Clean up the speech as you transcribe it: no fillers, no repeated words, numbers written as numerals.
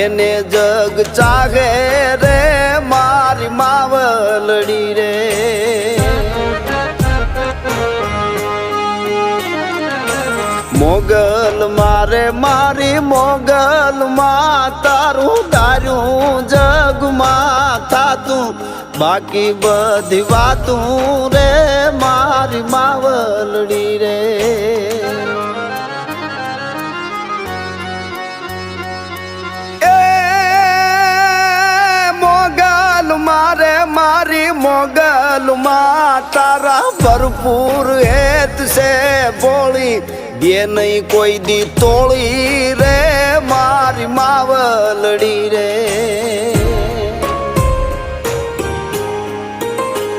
એને જગ ચાહે રે મારી માવલડી રે મોગલ મારે મારી મોગલ માં તારું ધાર્યું જગમાં થાતું બાકી બધી વાતું રે મારી માવલડી રે મારે મારી મોગલ માં તારા ભરપૂર હેત છે બોળી બે નહીં કોઈ દી તોળી રે મારી માવલડી રે